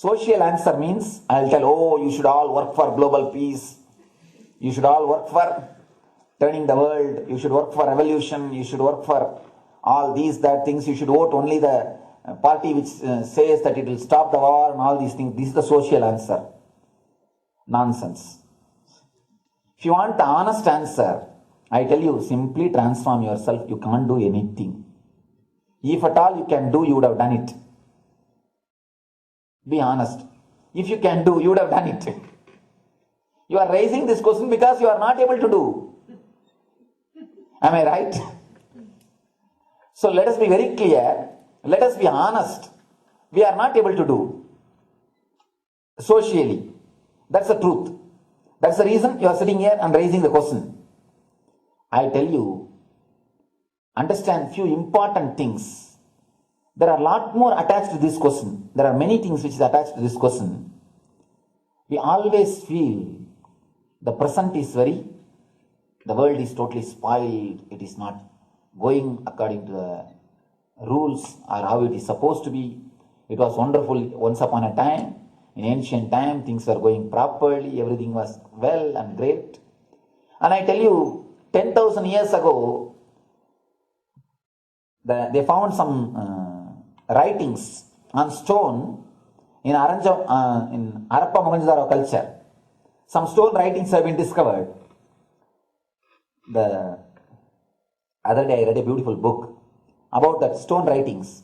Social answer means I'll tell, oh, you should all work for global peace. You should all work for turning the world. You should work for revolution. You should work for all these, that things. You should vote only the party which says that it will stop the war and all these things. This is the social answer. Nonsense. If you want the honest answer, I tell you, simply transform yourself. You can't do anything. If at all you can do, you would have done it. Be honest. If you can do, you would have done it. You are raising this question because you are not able to do. Am I right? So let us be very clear. Let us be honest. We are not able to do. Socially. That's the truth. That's the reason you are sitting here and raising the question. I tell you, understand few important things. There are a lot more attached to this question. There are many things which is attached to this question. We always feel the present is the world is totally spoiled. It is not going according to the rules or how it is supposed to be. It was wonderful once upon a time. In ancient time, things were going properly. Everything was well and great. And I tell you, 10,000 years ago, they found some writings on stone in Harappa Mohenjo-daro culture. Some stone writings have been discovered. The other day I read a beautiful book about that stone writings.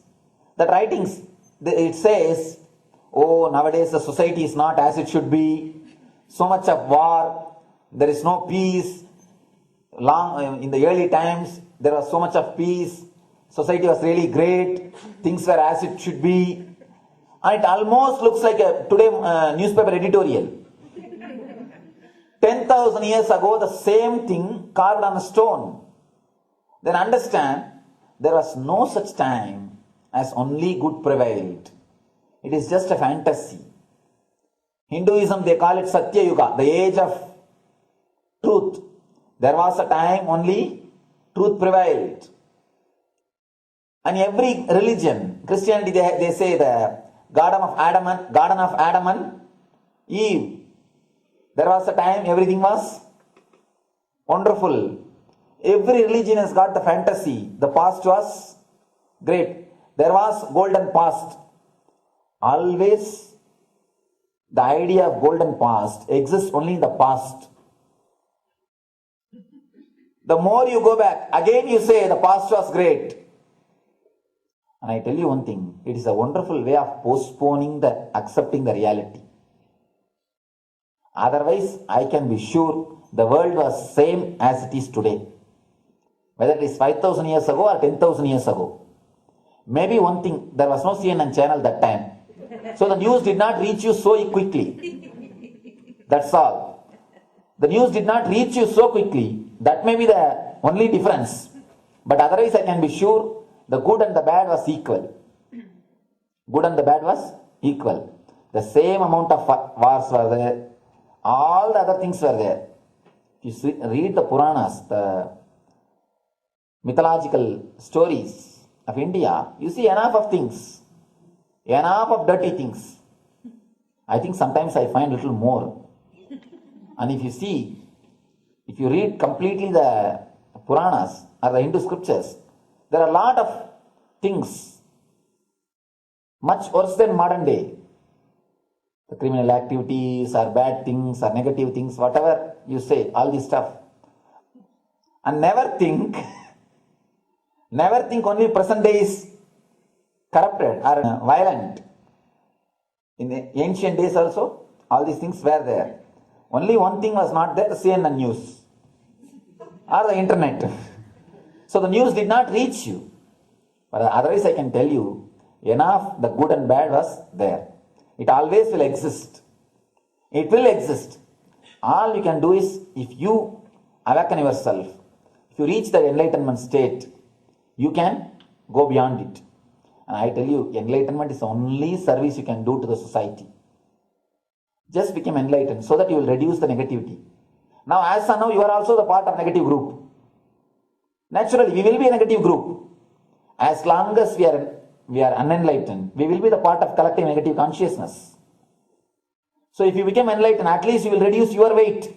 That writings, it says, oh, nowadays the society is not as it should be. So much of war. There is no peace. In the early times, there was so much of peace. Society was really great. Things were as it should be. And it almost looks like a today newspaper editorial. 10,000 years ago, the same thing carved on a stone. Then understand, there was no such time as only good prevailed. It is just a fantasy. Hinduism, they call it Satya Yuga, the age of truth. There was a time only truth prevailed. And every religion, Christianity, they say the Garden of Adam and Eve. There was a time everything was wonderful. Every religion has got the fantasy. The past was great. There was golden past. Always the idea of golden past exists only in the past. The more you go back, again you say the past was great. And I tell you one thing, it is a wonderful way of postponing accepting the reality. Otherwise, I can be sure the world was same as it is today. Whether it is 5,000 years ago or 10,000 years ago. Maybe one thing, there was no CNN channel that time. So the news did not reach you so quickly. That's all. The news did not reach you so quickly. That may be the only difference. But otherwise I can be sure the good and the bad was equal. Good and the bad was equal. The same amount of wars were there. All the other things were there. If you read the Puranas, the mythological stories of India, you see enough of things. Enough of dirty things. I think sometimes I find a little more. And if you read completely the Puranas or the Hindu scriptures, there are a lot of things much worse than modern day. The criminal activities or bad things or negative things, whatever you say, all this stuff. And never think only present day is corrupted or violent. In the ancient days also, all these things were there. Only one thing was not there, the CNN news or the internet. So the news did not reach you. But otherwise I can tell you, enough the good and bad was there. It always will exist. It will exist. All you can do is, if you awaken yourself, if you reach the enlightenment state, you can go beyond it. And I tell you, enlightenment is the only service you can do to the society. Just become enlightened so that you will reduce the negativity. Now, as of now, you are also the part of negative group. Naturally, we will be a negative group. As long as we are unenlightened, we will be the part of collective negative consciousness. So if you become enlightened, at least you will reduce your weight.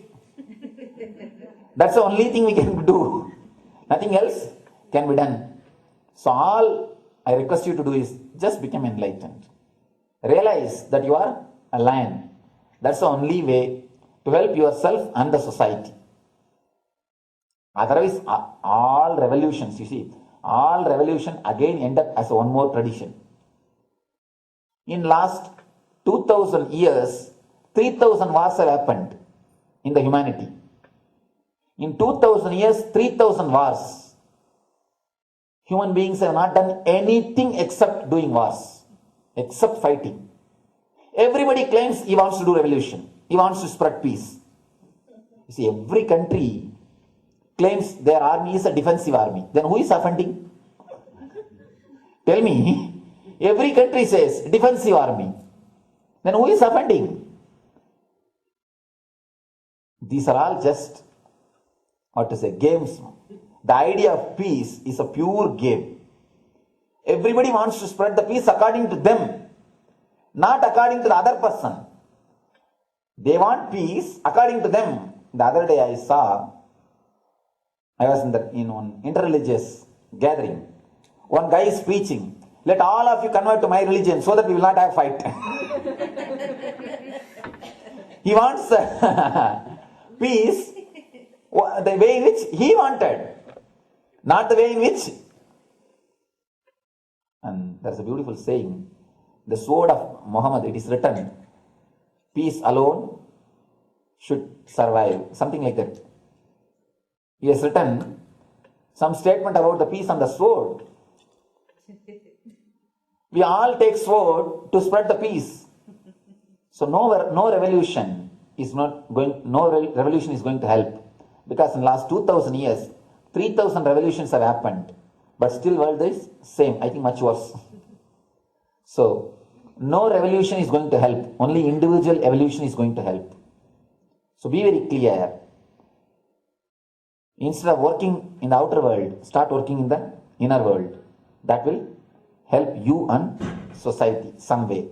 That's the only thing we can do. Nothing else can be done. So all I request you to do is just become enlightened. Realize that you are a lion. That's the only way to help yourself and the society. Otherwise, all revolutions, you see, all revolution again end up as one more tradition. In last 2000 years, 3000 wars have happened in the humanity. In 2000 years, 3000 wars. Human beings have not done anything except doing wars, except fighting. Everybody claims he wants to do revolution. He wants to spread peace. You see, every country claims their army is a defensive army. Then who is offending? Tell me. Every country says defensive army. Then who is offending? These are all just, games. The idea of peace is a pure game. Everybody wants to spread the peace according to them, not according to the other person. They want peace according to them. The other day I was in one interreligious gathering. One guy is preaching, let all of you convert to my religion so that we will not have fight. He wants peace the way in which he wanted, not the way in which. And there's a beautiful saying, the sword of Muhammad, it is written, peace alone should survive, something like that. He has written some statement about the peace on the sword. We all take sword to spread the peace. So no revolution is going to help. Because in the last 2000 years, 3000 revolutions have happened. But still world is same, I think much worse. So no revolution is going to help. Only individual evolution is going to help. So be very clear. Instead of working in the outer world, start working in the inner world. That will help you and society some way.